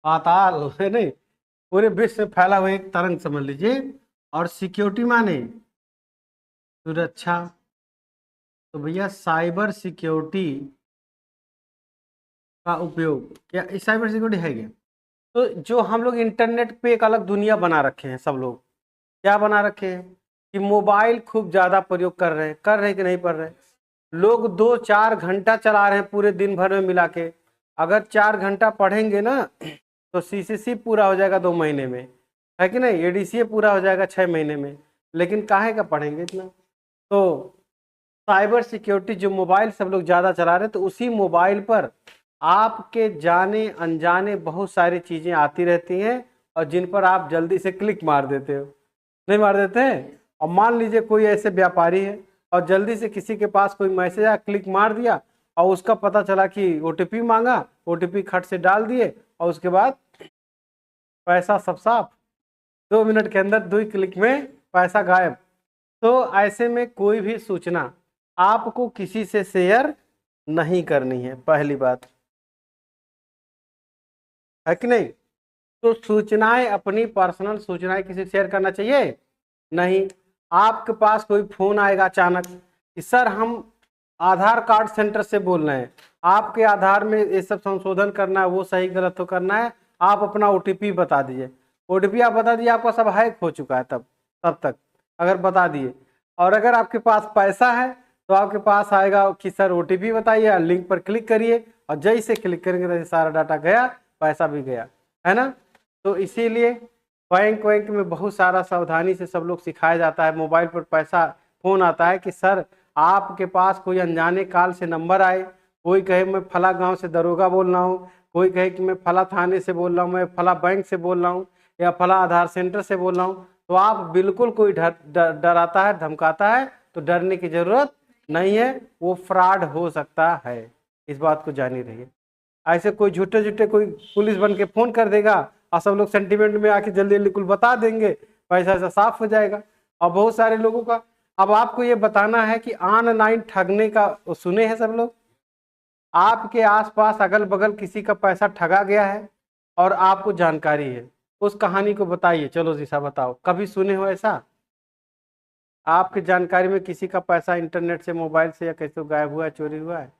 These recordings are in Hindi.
पाताल है नहीं, पूरे विश्व में फैला हुआ एक तरंग समझ लीजिए। और सिक्योरिटी माने सुरक्षा। तो भैया साइबर सिक्योरिटी का उपयोग, क्या साइबर सिक्योरिटी है क्या? तो जो हम लोग इंटरनेट पे एक अलग दुनिया बना रखे हैं सब लोग, क्या बना रखे हैं कि मोबाइल खूब ज्यादा प्रयोग कर रहे हैं कि नहीं कर रहे? लोग 2-4 घंटा चला रहे हैं पूरे दिन भर में मिला के। अगर 4 घंटा पढ़ेंगे ना तो सीसीसी पूरा हो जाएगा 2 महीने में, है कि नहीं? एडीसीए पूरा हो जाएगा 6 महीने में। लेकिन काहे का पढ़ेंगे इतना? तो साइबर सिक्योरिटी जो मोबाइल सब लोग ज़्यादा चला रहे हैं, तो उसी मोबाइल पर आपके जाने अनजाने बहुत सारी चीज़ें आती रहती हैं, और जिन पर आप जल्दी से क्लिक मार देते हो, नहीं मार देते हैं? और मान लीजिए कोई ऐसे व्यापारी है और जल्दी से किसी के पास कोई मैसेज आया, क्लिक मार दिया, और उसका पता चला कि ओटीपी मांगा, ओटीपी खट से डाल दिए, और उसके बाद पैसा सब साफ, 2 मिनट के अंदर 2 क्लिक में पैसा गायब। तो ऐसे में कोई भी सूचना आपको किसी से शेयर नहीं करनी है, पहली बात, है कि नहीं? तो सूचनाएं, अपनी पर्सनल सूचनाएं किसी से शेयर करना चाहिए नहीं। आपके पास कोई फोन आएगा अचानक कि सर हम आधार कार्ड सेंटर से बोल रहे हैं, आपके आधार में ये सब संशोधन करना है, वो सही गलत तो करना है, आप अपना ओटीपी बता दीजिए। ओटीपी आप बता दीजिए, आपका सब हैक हो चुका है तब तक अगर बता दिए। और अगर आपके पास पैसा है तो आपके पास आएगा कि सर ओटीपी बताइए, लिंक पर क्लिक करिए, और जैसे क्लिक करेंगे तो सारा डाटा गया, पैसा भी गया, है ना? तो इसीलिए बैंक वैंक में बहुत सारा सावधानी से सब लोग सिखाया जाता है। मोबाइल पर पैसा फोन आता है कि सर आपके पास कोई अनजाने काल से नंबर आए, कोई कहे मैं फला गांव से दरोगा बोल रहा हूँ, कोई कहे कि मैं फला थाने से बोल रहा हूँ, मैं फला बैंक से बोल रहा हूँ, या फला आधार सेंटर से बोल रहा हूँ, तो आप बिल्कुल, कोई डराता है धमकाता है तो डरने की जरूरत नहीं है, वो फ्रॉड हो सकता है, इस बात को जानी रहिए। ऐसे कोई झूठे झूठे कोई पुलिस बन के फोन कर देगा, और सब लोग सेंटीमेंट में आके जल्दी जल्दी कुल बता देंगे, पैसा ऐसा साफ हो जाएगा। और बहुत सारे लोगों का, अब आपको ये बताना है कि ऑनलाइन ठगने का सुने हैं सब लोग? आपके आसपास अगल बगल किसी का पैसा ठगा गया है और आपको जानकारी है, उस कहानी को बताइए। चलो जीसा बताओ, कभी सुने हो ऐसा? आपकी जानकारी में किसी का पैसा इंटरनेट से, मोबाइल से या कैसे गायब हुआ है, चोरी हुआ है?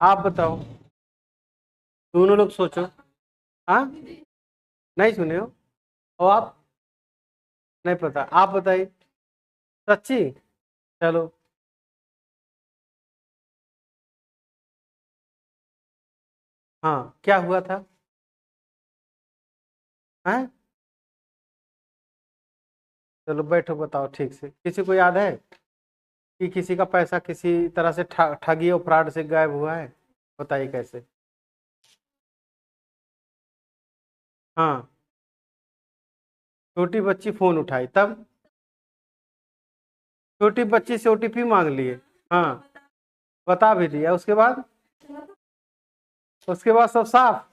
आप बताओ, दोनों लोग सोचो। हाँ, नहीं सुने हो? और आप? नहीं पता, आप बताइए। सच्ची? चलो। हाँ, क्या हुआ था? हैं? चलो बैठो, बताओ ठीक से, किसी को याद है कि किसी का पैसा किसी तरह से ठगी और फ्रॉड से गायब हुआ है? बताइए कैसे। हाँ, छोटी बच्ची फोन उठाई, तब छोटी बच्ची से ओटीपी मांग लिए। हाँ, बता भी दिया, उसके बाद सब साफ।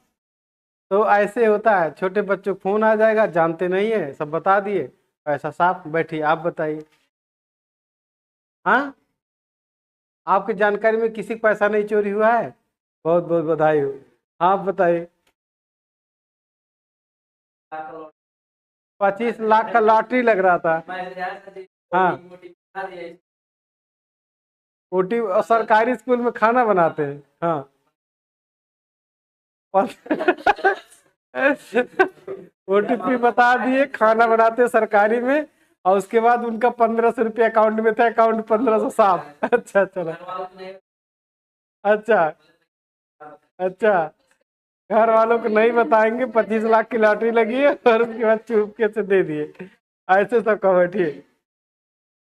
तो ऐसे होता है, छोटे बच्चों को फोन आ जाएगा, जानते नहीं है, सब बता दिए, पैसा साफ। बैठिए, आप बताइए। हाँ, आपकी जानकारी में किसी का पैसा नहीं चोरी हुआ है? बहुत बहुत बधाई हो। आप बताइए। 25 लाख का लॉटरी लग रहा था। हाँ, ओटी सरकारी स्कूल में खाना बनाते हैं। हाँ। ओटीपी बता दिए, खाना बनाते हैं सरकारी में, और उसके बाद उनका 1500 रुपया अकाउंट में था, अकाउंट 1500 साफ। अच्छा, चलो। अच्छा। अच्छा, घर वालों को नहीं बताएंगे 25 लाख की लॉटरी लगी है, और उसके बाद चुपके से दे दिए। ऐसे सब कहो, बैठिए।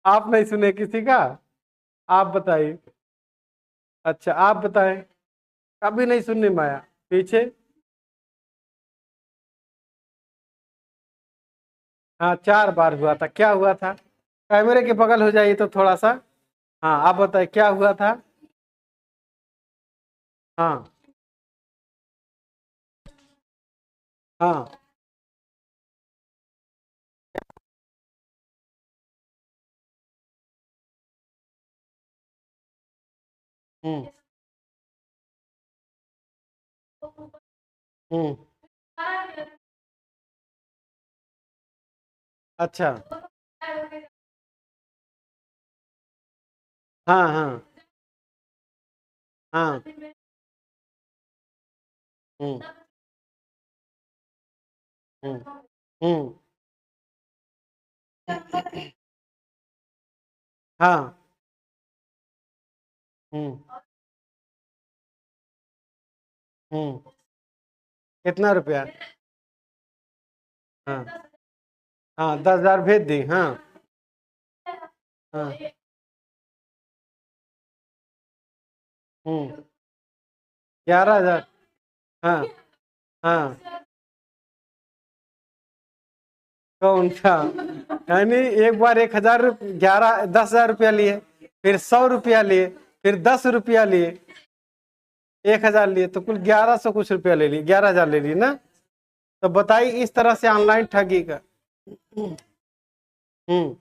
आप नहीं सुने किसी का? आप बताइए। अच्छा, आप बताएं। कभी नहीं सुनने में आया? पीछे? हाँ, 4 बार हुआ था, क्या हुआ था? कैमरे के बगल हो जाइए तो थोड़ा सा। हाँ, आप बताइए क्या हुआ था? हाँ। हाँ। हम्म। हम्म। अच्छा। हाँ हाँ हाँ। हम्म हम्म हम्म। हाँ। हम्म हम्म। कितना रुपया? हाँ हाँ, 10,000 भेज दी। हाँ हाँ। 11,000। हाँ हाँ। कौन सा? यानी एक बार 1,000, 10,000 रुपया लिए, फिर 100 रुपया लिए, फिर 10 रुपया लिए, 1,000 लिए, तो कुल 1,100 कुछ रुपया ले लिए, 11,000 ले लिए ना। तो बताइए इस तरह से ऑनलाइन ठगी का। हम्म।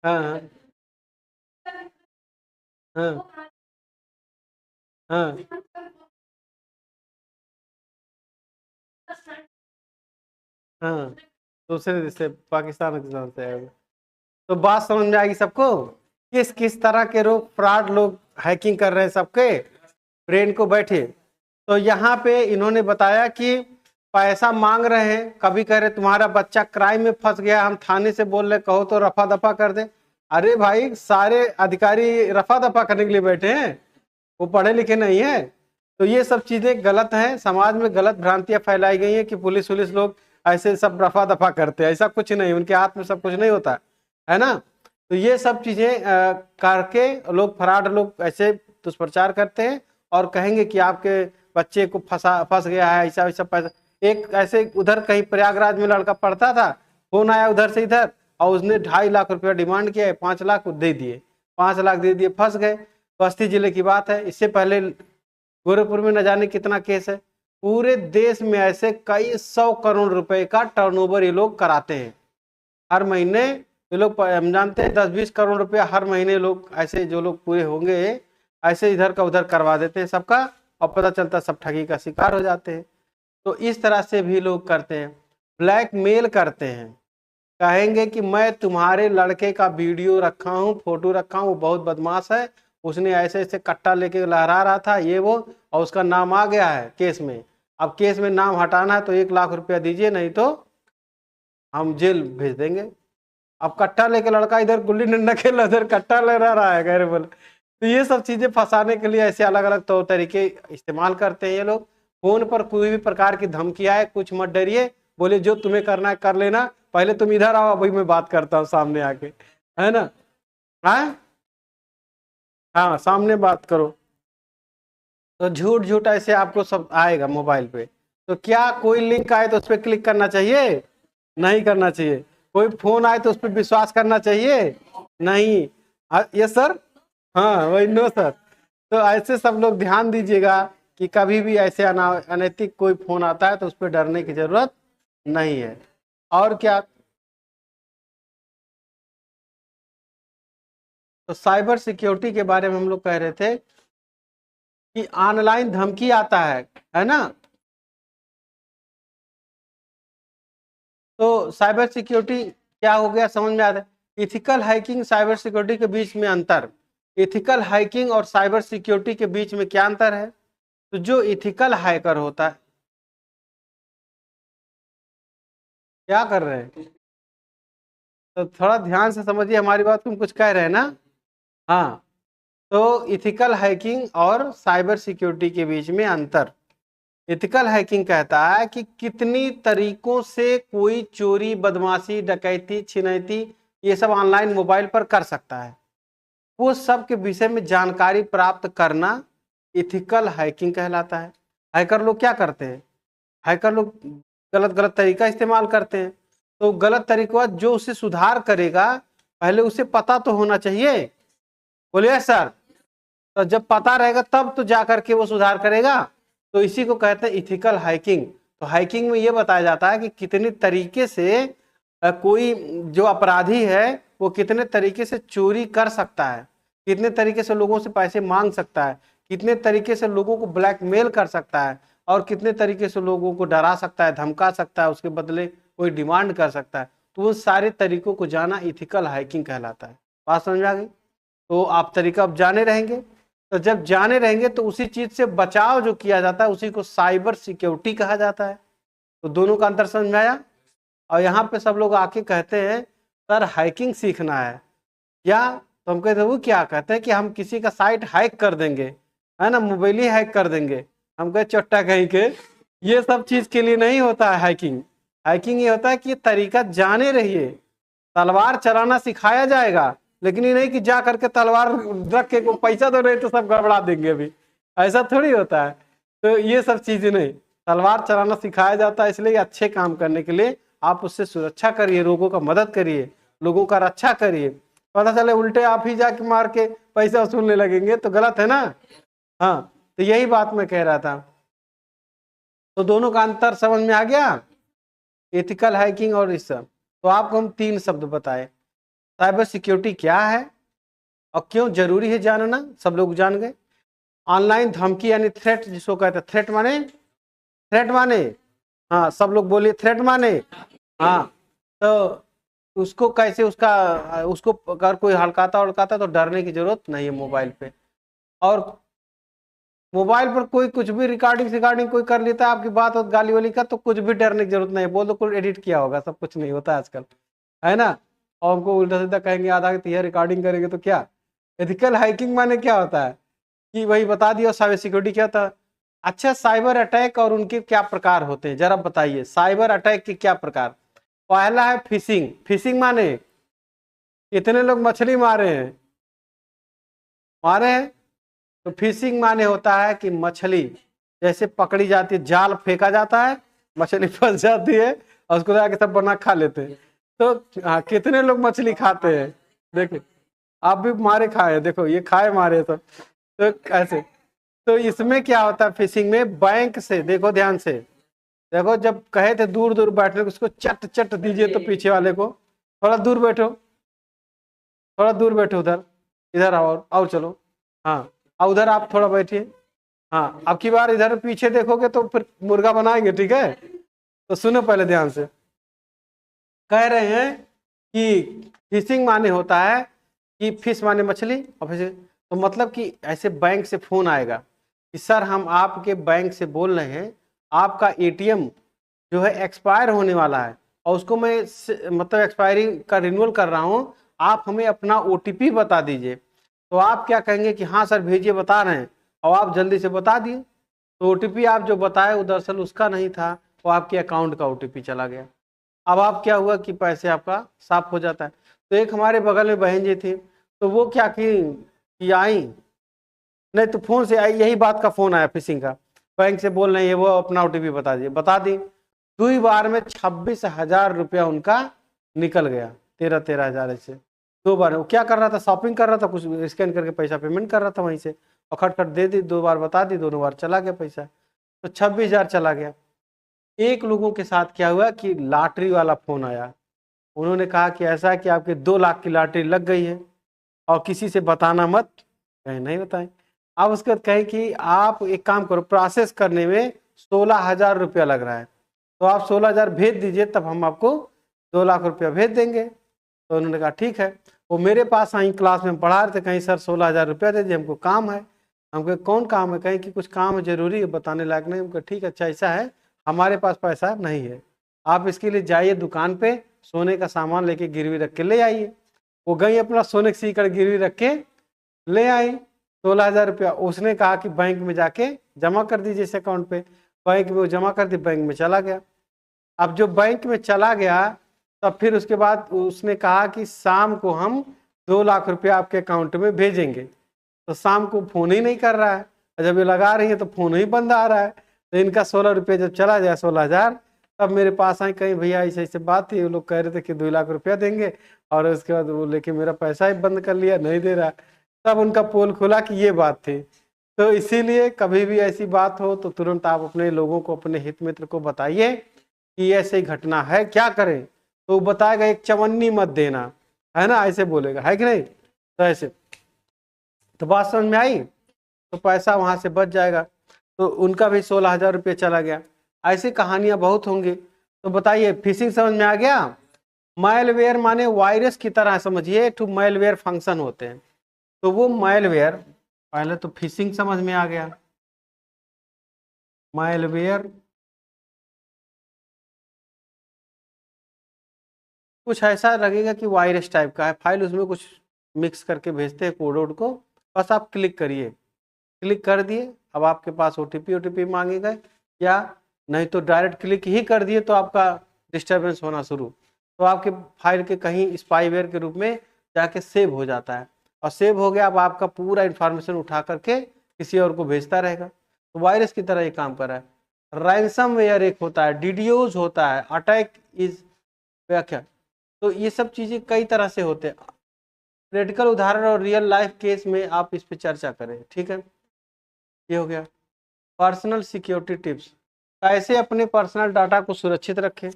हाँ हाँ हाँ हाँ हाँ। दूसरे देश से, पाकिस्तान के साथ से आएगा। तो बात समझ में आएगी सबको, किस किस तरह के लोग, फ्रॉड लोग हैकिंग कर रहे हैं सबके ब्रेन को बैठे। तो यहाँ पे इन्होंने बताया कि पैसा मांग रहे हैं, कभी कह रहे तुम्हारा बच्चा क्राइम में फंस गया, हम थाने से बोल रहे, कहो तो रफा दफा कर दे। अरे भाई, सारे अधिकारी रफा दफा करने के लिए बैठे हैं, वो पढ़े लिखे नहीं है। तो ये सब चीजें गलत हैं, समाज में गलत भ्रांतियां फैलाई गई हैं कि पुलिस वुलिस लोग ऐसे सब रफा दफा करते हैं। ऐसा कुछ नहीं, उनके हाथ में सब कुछ नहीं होता है ना। तो ये सब चीजें करके लोग, फराड लोग ऐसे दुष्प्रचार करते हैं और कहेंगे कि आपके बच्चे को फंस गया है, ऐसा वैसा पैसा। एक ऐसे उधर कहीं प्रयागराज में लड़का पढ़ता था, फोन आया उधर से इधर, और उसने 2.5 लाख रुपया डिमांड किया है, 5 लाख दे दिए, 5 लाख दे दिए, फंस गए। बस्ती जिले की बात है। इससे पहले गोरखपुर में न जाने कितना केस है। पूरे देश में ऐसे कई 100 करोड़ रुपए का टर्नओवर ये लोग कराते हैं हर महीने। ये लोग, हम जानते हैं, 10-20 करोड़ रुपया हर महीने लोग ऐसे, जो लोग पूरे होंगे ऐसे इधर का उधर करवा देते हैं सबका, और पता चलता सब ठगी का शिकार हो जाते हैं। तो इस तरह से भी लोग करते हैं, ब्लैकमेल करते हैं। कहेंगे कि मैं तुम्हारे लड़के का वीडियो रखा हूँ, फोटो रखा हूँ, वो बहुत बदमाश है, उसने ऐसे ऐसे कट्टा लेके लहरा रहा था, ये वो, और उसका नाम आ गया है केस में। अब केस में नाम हटाना है तो 1 लाख रुपया दीजिए, नहीं तो हम जेल भेज देंगे। अब कट्टा लेके लड़का इधर गुल्ली डंडा खेल रहा, इधर कट्टा ले रहा है, कह रहे बोले। तो ये सब चीजें फंसाने के लिए ऐसे अलग अलग तौर तरीके इस्तेमाल करते हैं ये लोग। फोन पर कोई भी प्रकार की धमकी आए, कुछ मत डरिए, बोले जो तुम्हें करना है कर लेना, पहले तुम इधर आओ, अभी मैं बात करता हूँ सामने आके, है ना। हाँ हाँ, सामने बात करो। तो झूठ झूठ ऐसे आपको सब आएगा मोबाइल पे। तो क्या कोई लिंक आए तो उस पर क्लिक करना चाहिए? नहीं करना चाहिए। कोई फोन आए तो उस पर विश्वास करना चाहिए? नहीं। Yes sir. हाँ वही, नो सर। तो ऐसे सब लोग ध्यान दीजिएगा कि कभी भी ऐसे अनैतिक कोई फोन आता है तो उस पर डरने की जरूरत नहीं है। और क्या? तो साइबर सिक्योरिटी के बारे में हम लोग कह रहे थे कि ऑनलाइन धमकी आता है ना। तो साइबर सिक्योरिटी क्या हो गया, समझ में आता है। इथिकल हैकिंग, साइबर सिक्योरिटी के बीच में अंतर। इथिकल हैकिंग और साइबर सिक्योरिटी के बीच में क्या अंतर है? तो जो इथिकल हैकर होता है, क्या कर रहे हैं? तो थोड़ा ध्यान से समझिए हमारी बात, तुम कुछ कह रहे हैं ना। हाँ। तो इथिकल हैकिंग और साइबर सिक्योरिटी के बीच में अंतर। इथिकल हैकिंग कहता है कि कितनी तरीकों से कोई चोरी, बदमाशी, डकैती, छिनैती, ये सब ऑनलाइन मोबाइल पर कर सकता है। वो सब के विषय में जानकारी प्राप्त करना इथिकल हैकिंग कहलाता है। हैकर लोग क्या करते हैं? हैकर लोग गलत गलत तरीका इस्तेमाल करते हैं। तो गलत तरीका जो उसे सुधार करेगा, पहले उसे पता तो होना चाहिए। बोलिए सर। तो जब पता रहेगा तब तो जा करके वो सुधार करेगा। तो इसी को कहते हैं इथिकल हैकिंग। तो हैकिंग में ये बताया जाता है कि कितने तरीके से कोई जो अपराधी है वो कितने तरीके से चोरी कर सकता है, कितने तरीके से लोगों से पैसे मांग सकता है, कितने तरीके से लोगों को ब्लैकमेल कर सकता है, और कितने तरीके से लोगों को डरा सकता है, धमका सकता है, उसके बदले कोई डिमांड कर सकता है। तो उन सारे तरीकों को जाना इथिकल हैकिंग कहलाता है। बात समझ में आ गई? तो आप तरीका अब जाने रहेंगे, तो जब जाने रहेंगे तो उसी चीज से बचाव जो किया जाता है उसी को साइबर सिक्योरिटी कहा जाता है। तो दोनों का अंतर समझ में आया? और यहाँ पे सब लोग आके कहते हैं सर हैकिंग सीखना है क्या? तो हम कहते हैं वो क्या? कहते हैं कि हम किसी का साइट हैक कर देंगे, है ना, मोबाइल ही हैक कर देंगे। हम कहे चट्टा कहीं के, ये सब चीज के लिए नहीं होता है हैकिंग। हैकिंग ये होता है कि ये तरीका जाने रहिए, तलवार चलाना सिखाया जाएगा, लेकिन ये नहीं कि जा करके तलवार रख के को पैसा दो नहीं तो सब गड़बड़ा देंगे, अभी ऐसा थोड़ी होता है। तो ये सब चीजें नहीं, तलवार चलाना सिखाया जाता है, इसलिए अच्छे काम करने के लिए आप उससे सुरक्षा करिए, लोगों का मदद करिए, लोगों का रक्षा करिए। पता चले उल्टे आप ही जाके मार के पैसा वसूलने लगेंगे तो गलत है ना। हाँ, तो यही बात मैं कह रहा था। तो दोनों का अंतर समझ में आ गया, एथिकल हैकिंग और इस सब। तो आपको हम 3 शब्द बताए। साइबर सिक्योरिटी क्या है और क्यों जरूरी है जानना, सब लोग जान गए। ऑनलाइन धमकी यानी थ्रेट जिसको कहते हैं, थ्रेट माने, थ्रेट माने, हाँ सब लोग बोलिए थ्रेट माने। हाँ, तो उसको कैसे उसको अगर कोई हड़काता तो डरने की जरूरत नहीं है मोबाइल पे। और मोबाइल पर कोई कुछ भी रिकॉर्डिंग कोई कर लेता है आपकी बात और गाली वाली का, तो कुछ भी डरने की जरूरत नहीं है, बोल दो कोई एडिट किया होगा, सब कुछ नहीं होता आजकल, है ना। और हमको उल्टा सीधा कहेंगे आधा कि रिकॉर्डिंग करेंगे तो क्या। एथिकल हैकिंग माने क्या होता है कि वही बता दिया। साइबर सिक्योरिटी क्या था? अच्छा, साइबर अटैक और उनके क्या प्रकार होते हैं जरा बताइए। साइबर अटैक के क्या प्रकार? पहला है फिशिंग। फिशिंग माने इतने लोग मछली मारे हैं। तो फिशिंग माने होता है कि मछली जैसे पकड़ी जाती है, जाल फेंका जाता है, मछली फंस जाती है और उसको जाके सब बना खा लेते हैं। तो हाँ, कितने लोग मछली खाते हैं? देखो आप भी मारे खाए, देखो ये खाए मारे सब। तो ऐसे, तो इसमें क्या होता है फिशिंग में, बैंक से, देखो ध्यान से, देखो जब कहे थे दूर दूर बैठने को, उसको चट चट दीजिए तो पीछे वाले को, थोड़ा दूर बैठो, थोड़ा दूर बैठो, उधर इधर आओ और चलो, हाँ और उधर आप थोड़ा बैठिए। हाँ, अब की बार इधर पीछे देखोगे तो फिर मुर्गा बनाएंगे, ठीक है। तो सुनो पहले ध्यान से, कह रहे हैं कि फिशिंग माने होता है कि फिश माने मछली, और फिर तो मतलब कि ऐसे बैंक से फोन आएगा कि सर हम आपके बैंक से बोल रहे हैं, आपका एटीएम जो है एक्सपायर होने वाला है और उसको मैं मतलब एक्सपायरी का रिन्यूअल कर रहा हूँ, आप हमें अपना ओटीपी बता दीजिए। तो आप क्या कहेंगे कि हाँ सर भेजिए, बता रहे हैं, और आप जल्दी से बता दिए। तो ओटीपी आप जो बताए वो दरअसल उसका नहीं था, वो आपके अकाउंट का ओटीपी चला गया। अब आप क्या हुआ कि पैसे आपका साफ हो जाता है। तो एक हमारे बगल में बहन जी थी, तो वो क्या कि आई नहीं तो फोन से आई, यही बात का फोन आया फिशिंग का, बैंक से बोल रहे हैं वो अपना ओटीपी बता दिए, बता दी। 2 बार में 26,000 रुपया उनका निकल गया, 13,000 ऐसे 2 बार। वो क्या कर रहा था, शॉपिंग कर रहा था, कुछ स्कैन करके पैसा पेमेंट कर रहा था वहीं से, और खटखट दे दी, 2 बार बता दी, दोनों बार चला गया पैसा, तो 26,000 चला गया। एक लोगों के साथ क्या हुआ कि लॉटरी वाला फोन आया, उन्होंने कहा कि ऐसा है कि आपके 2 लाख की लॉटरी लग गई है और किसी से बताना मत। कहीं नहीं बताएं। अब उसके बाद कहें कि आप एक काम करो, प्रोसेस करने में 16,000 रुपया लग रहा है, तो आप 16,000 भेज दीजिए, तब हम आपको 2 लाख रुपया भेज देंगे। तो उन्होंने कहा ठीक है। वो मेरे पास आई, क्लास में पढ़ा रहे थे, कहीं सर 16,000 रुपया दे दिए, हमको काम है। हमको कौन काम है? कहीं कि कुछ काम है जरूरी है, बताने लायक नहीं। हमको ठीक है, अच्छा ऐसा है, हमारे पास पैसा नहीं है, आप इसके लिए जाइए दुकान पे, सोने का सामान लेके गिरवी रख के ले आइए। वो गई अपना सोने की सीकड़ गिरवी रख के ले आई 16,000 रुपया। उसने कहा कि बैंक में जाके जमा कर दीजिए इस अकाउंट पे। बैंक में वो जमा कर दी, बैंक में चला गया। अब जो बैंक में चला गया, तब फिर उसके बाद उसने कहा कि शाम को हम 2 लाख रुपया आपके अकाउंट में भेजेंगे। तो शाम को फोन ही नहीं कर रहा है, जब ये लगा रही है तो फोन ही बंद आ रहा है। तो इनका 16 रुपया जब चला जाए 16,000, तब मेरे पास आए, कहीं भैया ऐसे ऐसे बात थी, वो लोग कह रहे थे कि 2 लाख रुपया देंगे, और उसके बाद वो लेके मेरा पैसा ही बंद कर लिया, नहीं दे रहा। तब उनका पोल खुला कि ये बात थी। तो इसीलिए कभी भी ऐसी बात हो तो तुरंत आप अपने लोगों को, अपने हित मित्र को बताइए कि ऐसी घटना है, क्या करें। तो बताएगा एक चवन्नी मत देना, है ना, ऐसे बोलेगा, है कि नहीं। तो ऐसे, तो बात समझ में आई। तो पैसा वहां से बच जाएगा। तो उनका भी 16,000 रुपये चला गया। ऐसी कहानियां बहुत होंगी। तो बताइए, फिशिंग समझ में आ गया। मैलवेयर माने वायरस की तरह समझिए, टू मैलवेयर फंक्शन होते हैं। तो वो मैलवेयर, पहले तो फिशिंग समझ में आ गया। मैलवेयर कुछ ऐसा लगेगा कि वायरस टाइप का है, फाइल उसमें कुछ मिक्स करके भेजते हैं कोड वोड को, बस आप क्लिक करिए, क्लिक कर दिए, अब आपके पास ओटीपी मांगेगा, या नहीं तो डायरेक्ट क्लिक ही कर दिए तो आपका डिस्टर्बेंस होना शुरू, तो आपके फाइल के कहीं स्पाईवेयर के रूप में जाके सेव हो जाता है, और सेव हो गया, अब आपका पूरा इंफॉर्मेशन उठा करके किसी और को भेजता रहेगा। तो वायरस की तरह ये काम कर रहा है। रैंसमवेयर एक होता है, डीडीओज होता है, अटैक इज व्याख्या। तो ये सब चीजें कई तरह से होते हैं। प्रैक्टिकल उदाहरण और रियल लाइफ केस में आप इस पे चर्चा करें, ठीक है। ये हो गया। पर्सनल सिक्योरिटी टिप्स, कैसे अपने पर्सनल डाटा को सुरक्षित रखें।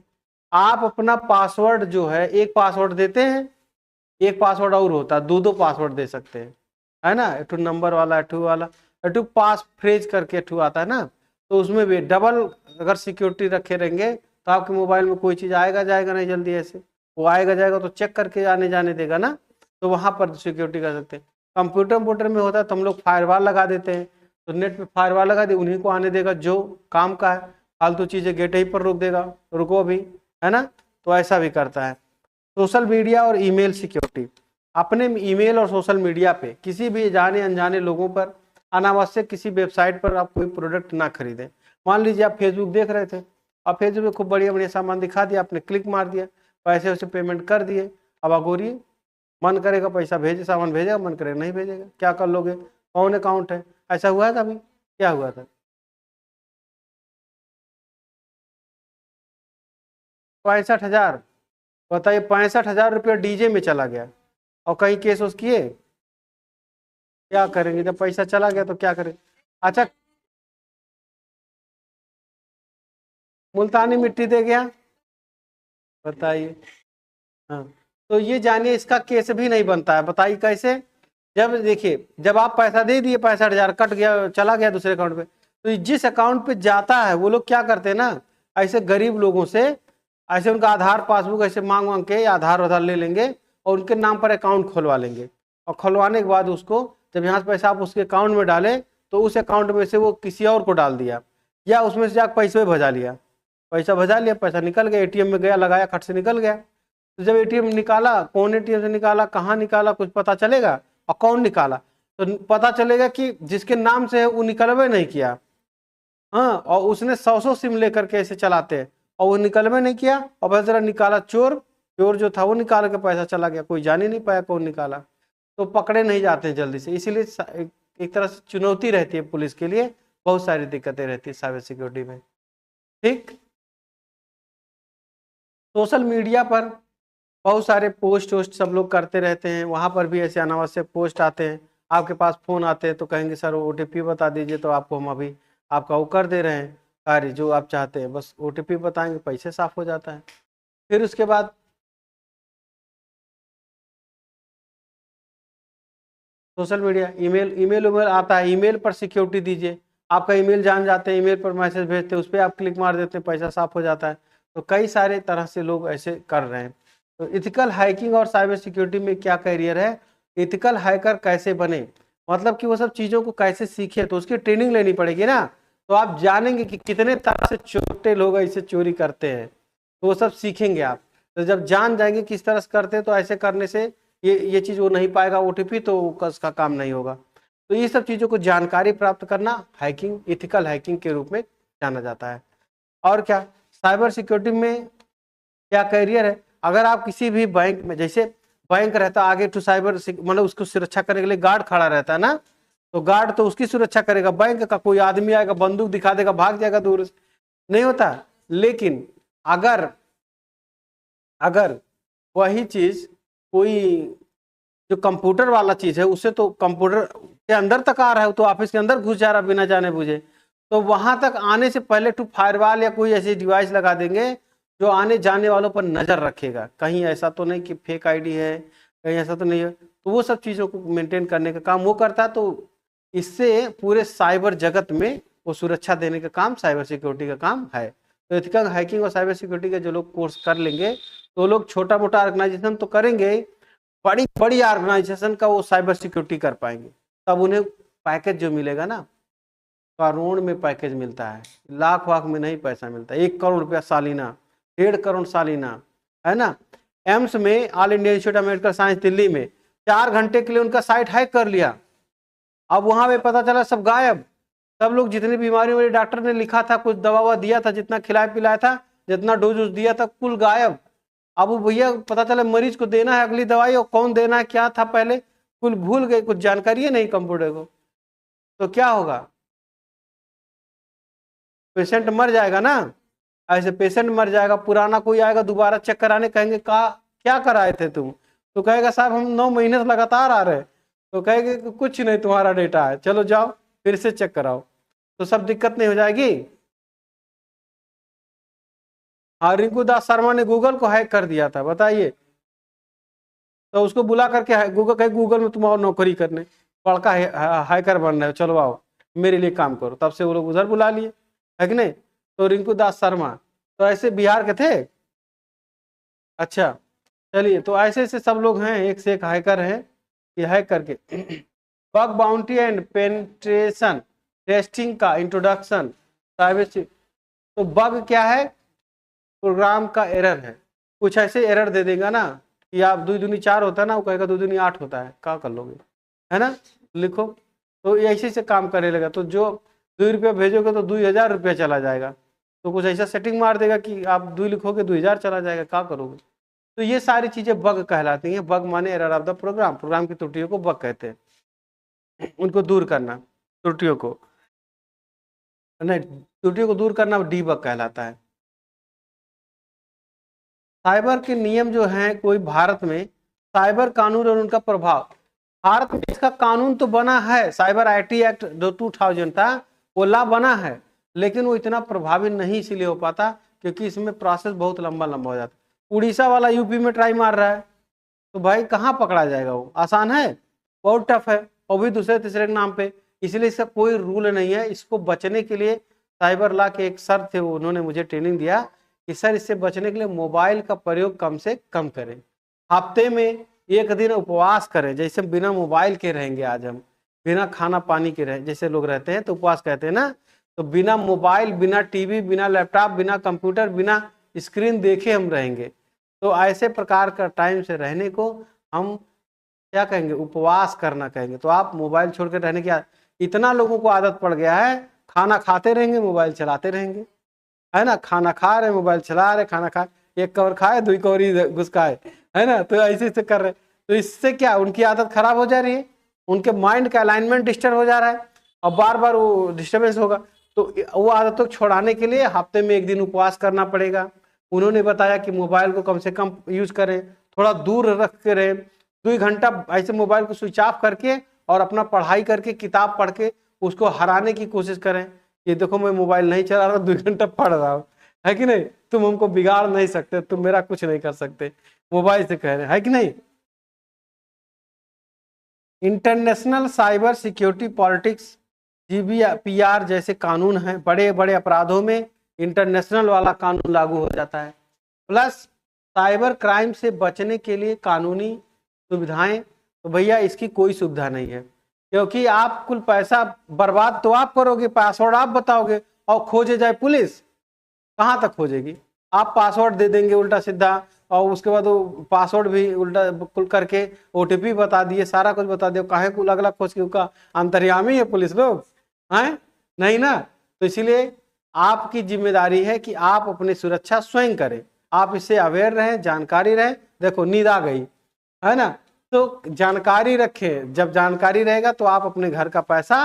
आप अपना पासवर्ड जो है, एक पासवर्ड देते हैं, एक पासवर्ड और होता है, दो पासवर्ड दे सकते हैं, है ना, टू नंबर वाला, टू वाला, टू पास फ्रेज करके टू आता है ना, तो उसमें भी डबल अगर सिक्योरिटी रखे रहेंगे तो आपके मोबाइल में कोई चीज आएगा जाएगा नहीं जल्दी, ऐसे वो आएगा जाएगा तो चेक करके आने जाने देगा ना, तो वहां पर सिक्योरिटी कर सकते हैं। कंप्यूटर में होता है तो हम लोग फायरवॉल लगा देते हैं, तो नेट पे फायरवॉल लगा दे, उन्हीं को आने देगा जो काम का है, फालतू चीजें गेट ही पर रोक देगा, रुको भी, है ना। तो ऐसा भी करता है। सोशल मीडिया और ईमेल सिक्योरिटी, अपने ईमेल और सोशल मीडिया पे किसी भी जाने अनजाने लोगों पर अनावश्यक किसी वेबसाइट पर आप कोई प्रोडक्ट ना खरीदें। मान लीजिए आप फेसबुक देख रहे थे, अब फेसबुक पे खूब बढ़िया बढ़िया सामान दिखा दिया, आपने क्लिक मार दिया, पैसे उसे पेमेंट कर दिए, अब अगोरिए, मन करेगा पैसा भेजे, सामान भेजेगा, मन करेगा नहीं भेजेगा, क्या कर लोगे, कौन अकाउंट है, ऐसा हुआ था अभी, क्या हुआ था। 65,000, बताइए 65,000 रुपया डीजे में चला गया, और कहीं केस उस किए, क्या करेंगे जब पैसा चला गया तो क्या करेंगे। अच्छा, मुल्तानी मिट्टी दे गया, बताइए। हाँ, तो ये जानिए इसका केस भी नहीं बनता है, बताइए कैसे। जब देखिए, जब आप पैसा दे दिए, 65,000 कट गया, चला गया दूसरे अकाउंट पे, तो जिस अकाउंट पे जाता है वो लोग क्या करते हैं ना, ऐसे गरीब लोगों से ऐसे उनका आधार पासबुक ऐसे मांग मांग के आधार वाधार ले लेंगे और उनके नाम पर अकाउंट खुलवा लेंगे, और खुलवाने के बाद उसको जब यहाँ से पैसा आप उसके अकाउंट में डाले तो उस अकाउंट में से वो किसी और को डाल दिया, या उसमें से जाकर पैसे भजा लिया, पैसा भजा लिया, पैसा निकल गया, एटीएम में गया, लगाया, खट से निकल गया। तो जब एटीएम निकाला, कौन एटीएम से निकाला, कहाँ निकाला, कुछ पता चलेगा, और कौन निकाला, तो पता चलेगा कि जिसके नाम से है वो निकलवे नहीं किया, हाँ, और उसने 100 सिम लेकर के ऐसे चलाते हैं, और वो निकलवे नहीं किया, और बस जरा निकाला, चोर चोर जो था वो निकाल के पैसा चला गया, कोई जान ही नहीं पाया कौन निकाला, तो पकड़े नहीं जाते हैं जल्दी से। इसीलिए एक तरह से चुनौती रहती है पुलिस के लिए, बहुत सारी दिक्कतें रहती है साइबर सिक्योरिटी में, ठीक। सोशल मीडिया पर बहुत सारे पोस्ट वोस्ट सब लोग करते रहते हैं, वहां पर भी ऐसे अनावश्यक पोस्ट आते हैं, आपके पास फोन आते हैं तो कहेंगे सर ओटीपी बता दीजिए, तो आपको हम अभी आपका वो कर दे रहे हैं कार्य जो आप चाहते हैं, बस ओटीपी बताएंगे, पैसे साफ हो जाता है। फिर उसके बाद सोशल मीडिया, ईमेल आता है, ईमेल पर सिक्योरिटी दीजिए, आपका ईमेल जान जाते हैं, ईमेल पर मैसेज भेजते हैं, उस पर आप क्लिक मार देते हैं, पैसा साफ हो जाता है। तो कई सारे तरह से लोग ऐसे कर रहे हैं। तो इथिकल हैकिंग और साइबर सिक्योरिटी में क्या कैरियर है, इथिकल हैकर कैसे बने, मतलब कि वो सब चीज़ों को कैसे सीखे, तो उसकी ट्रेनिंग लेनी पड़ेगी ना, तो आप जानेंगे कि कितने तरह से छोटे लोग ऐसे चोरी करते हैं, तो वो सब सीखेंगे आप। तो जब जान जाएंगे किस तरह से करते हैं, तो ऐसे करने से ये चीज़ वो नहीं पाएगा ओटीपी, तो उसका काम नहीं होगा। तो ये सब चीज़ों को जानकारी प्राप्त करना हैकिंग, इथिकल हैकिंग के रूप में जाना जाता है। और क्या, साइबर सिक्योरिटी में क्या कैरियर है, अगर आप किसी भी बैंक में, जैसे बैंक रहता है आगे टू साइबर, मतलब उसको सुरक्षा करने के लिए गार्ड खड़ा रहता है ना, तो गार्ड तो उसकी सुरक्षा करेगा, बैंक का कोई आदमी आएगा बंदूक दिखा देगा भाग जाएगा दूर से, नहीं होता। लेकिन अगर अगर वही चीज कोई जो कंप्यूटर वाला चीज है, उससे तो कंप्यूटर के अंदर तक आ रहा है, तो ऑफिस के अंदर घुस जा रहा है बिना जाने बुझे, तो वहां तक आने से पहले टू फायरवॉल या कोई ऐसी डिवाइस लगा देंगे, जो आने जाने वालों पर नज़र रखेगा, कहीं ऐसा तो नहीं कि फेक आईडी है, कहीं ऐसा तो नहीं है, तो वो सब चीज़ों को मेंटेन करने का काम वो करता है। तो इससे पूरे साइबर जगत में वो सुरक्षा देने का काम साइबर सिक्योरिटी का काम है। तो एथिकल हैकिंग और साइबर सिक्योरिटी के जो लोग कोर्स कर लेंगे तो लोग छोटा मोटा ऑर्गेनाइजेशन तो करेंगे, बड़ी बड़ी ऑर्गेनाइजेशन का वो साइबर सिक्योरिटी कर पाएंगे। तब उन्हें पैकेज जो मिलेगा ना, करोड़ में पैकेज मिलता है, लाख वाख में नहीं पैसा मिलता। 1 करोड़ रुपया सालीना, 1.5 करोड़ सालीना, है ना। एम्स में, all India institute of medical science Delhi में 4 घंटे के लिए उनका साइट हैक कर लिया। अब वहां पे पता चला सब गायब, सब लोग जितनी बीमारियों वाले डॉक्टर ने लिखा था, कुछ दवा ववा दिया था, जितना खिलाया पिलाया था, जितना डोज दिया था, कुल गायब। अब वो भैया पता चला मरीज को देना है अगली दवाई, और कौन देना है क्या था पहले कुल भूल गए, कुछ जानकारी नहीं कंप्यूटर को। तो क्या होगा, पेशेंट मर जाएगा ना। ऐसे पेशेंट मर जाएगा, पुराना कोई आएगा दोबारा चेक कराने, कहेंगे का क्या कराए थे तुम, तो कहेगा साहब हम 9 महीने से लगातार आ रहे हैं। तो कहेंगे कि कुछ नहीं तुम्हारा डेटा है, चलो जाओ फिर से चेक कराओ। तो सब दिक्कत नहीं हो जाएगी। हाँ, रिंकू दास शर्मा ने गूगल को हैक कर दिया था, बताइए। तो उसको बुला करके गूगल कहे गूगल में तुम और नौकरी करने, बड़का हैकर बन रहे हो, चलो आओ मेरे लिए काम करो। तब से वो लोग उधर बुला लिए, है कि नहीं। तो रिंकू दास शर्मा तो ऐसे बिहार के थे। अच्छा चलिए, तो ऐसे ऐसे सब लोग हैं, एक से एक हैकर हैं, ये हैक करके bug bounty and penetration testing का इंट्रोडक्शन साइबर। तो बग क्या है, प्रोग्राम का एरर है। कुछ ऐसे एरर दे देगा ना कि आप 2 दूनी 4 होता है ना, वो कहेगा 2 दूनी 8 होता है, क्या कर लोगे, है ना, लिखो। तो ऐसे से काम करने लगा। तो जो 2 रुपया भेजोगे तो 2000 रुपया चला जाएगा। तो कुछ ऐसा सेटिंग मार देगा कि आप 2 लिखोगे 2000 चला जाएगा, क्या करोगे। तो ये सारी चीजें बग कहलाती हैं। बग माने error of the program, program की त्रुटियों को बग कहते हैं। उनको दूर करना, त्रुटियों को नहीं, त्रुटियों को दूर करना डीबग कहलाता है। साइबर के नियम जो हैं, कोई भारत में साइबर कानून और उनका प्रभाव, भारत में इसका कानून तो बना है, साइबर आईटी एक्ट जो 2000 था वो ला बना है, लेकिन वो इतना प्रभावी नहीं इसीलिए हो पाता क्योंकि इसमें प्रोसेस बहुत लंबा लंबा हो जाता है। उड़ीसा वाला यूपी में ट्राई मार रहा है, तो भाई कहाँ पकड़ा जाएगा, वो आसान है, बहुत टफ है, और भी दूसरे तीसरे के नाम पे। इसलिए इसका कोई रूल नहीं है। इसको बचने के लिए साइबर लॉ के एक सर थे, उन्होंने मुझे ट्रेनिंग दिया कि सर इससे बचने के लिए मोबाइल का प्रयोग कम से कम करें, हफ्ते में 1 दिन उपवास करें, जैसे बिना मोबाइल के रहेंगे आज हम, बिना खाना पानी के रहे जैसे लोग रहते हैं तो उपवास कहते हैं ना। तो बिना मोबाइल, बिना टीवी, बिना लैपटॉप, बिना कंप्यूटर, बिना स्क्रीन देखे हम रहेंगे। तो ऐसे प्रकार का टाइम से रहने को हम क्या कहेंगे, उपवास करना कहेंगे। तो आप मोबाइल छोड़ कर रहने की इतना लोगों को आदत पड़ गया है, खाना खाते रहेंगे मोबाइल चलाते रहेंगे, है ना, खाना खा रहे मोबाइल चला रहे, खाना खा 1 कवर खाए 2 कवर ही घुस खाए, है ना। तो ऐसे ऐसे कर रहे, तो इससे क्या उनकी आदत खराब हो जा रही है, उनके माइंड का अलाइनमेंट डिस्टर्ब हो जा रहा है और बार बार वो डिस्टर्बेंस होगा। तो वो आदतों को छुड़ाने के लिए हफ्ते में 1 दिन उपवास करना पड़ेगा। उन्होंने बताया कि मोबाइल को कम से कम यूज करें, थोड़ा दूर रख के रहें, 2 घंटा ऐसे मोबाइल को स्विच ऑफ करके और अपना पढ़ाई करके किताब पढ़ के उसको हराने की कोशिश करें। ये देखो मैं मोबाइल नहीं चला रहा, 2 घंटा पढ़ रहा हूँ, है कि नहीं। तुम हमको बिगाड़ नहीं सकते, तुम मेरा कुछ नहीं कर सकते, मोबाइल से कह रहे हैं, है कि नहीं। International cyber security politics GDPR जैसे कानून हैं, बड़े बड़े अपराधों में इंटरनेशनल वाला कानून लागू हो जाता है। प्लस साइबर क्राइम से बचने के लिए कानूनी सुविधाएं, तो भैया इसकी कोई सुविधा नहीं है, क्योंकि आप कुल पैसा बर्बाद तो आप करोगे, पासवर्ड आप बताओगे और खोजे जाए पुलिस, कहाँ तक खोजेगी। आप पासवर्ड दे देंगे उल्टा सीधा, और उसके बाद वो पासवर्ड भी उल्टा कुल करके OTP बता दिए, सारा कुछ बता दिए, काहे को अलग अलग खोज के उसका अंतर्यामी है पुलिस लोग, हैं नहीं ना। तो इसीलिए आपकी जिम्मेदारी है कि आप अपनी सुरक्षा स्वयं करें, आप इससे अवेयर रहें, जानकारी रहें। देखो नींद आ गई, है ना, तो जानकारी रखें, जब जानकारी रहेगा तो आप अपने घर का पैसा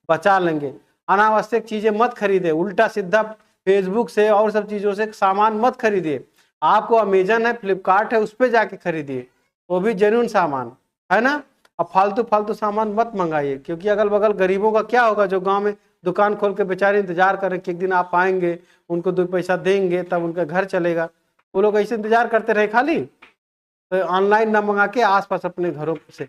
बचा लेंगे। अनावश्यक चीजें मत खरीदे, उल्टा सीधा फेसबुक से और सब चीजों से सामान मत खरीदिए। आपको अमेजन है, फ्लिपकार्ट है, उस पर जाके खरीदिए, वो भी जेन्युइन सामान, है ना। अब फालतू फालतू सामान मत मंगाइए, क्योंकि अगल बगल गरीबों का क्या होगा, जो गांव में दुकान खोल के बेचारे इंतजार करें कि एक दिन आप आएंगे, उनको 2 पैसा देंगे तब उनका घर चलेगा। वो लोग ऐसे इंतजार करते रहे खाली, तो ऑनलाइन ना मंगा के आसपास अपने घरों से,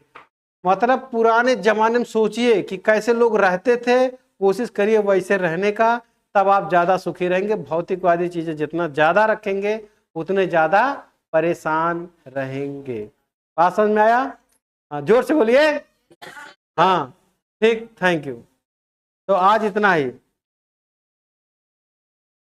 मतलब पुराने जमाने में सोचिए कि कैसे लोग रहते थे, कोशिश करिए वैसे रहने का, तब आप ज्यादा सुखी रहेंगे। भौतिकवादी चीजें जितना ज्यादा रखेंगे उतने ज्यादा परेशान रहेंगे। बात समझ में आया? हाँ, जोर से बोलिए। हाँ ठीक, थैंक यू। तो आज इतना ही।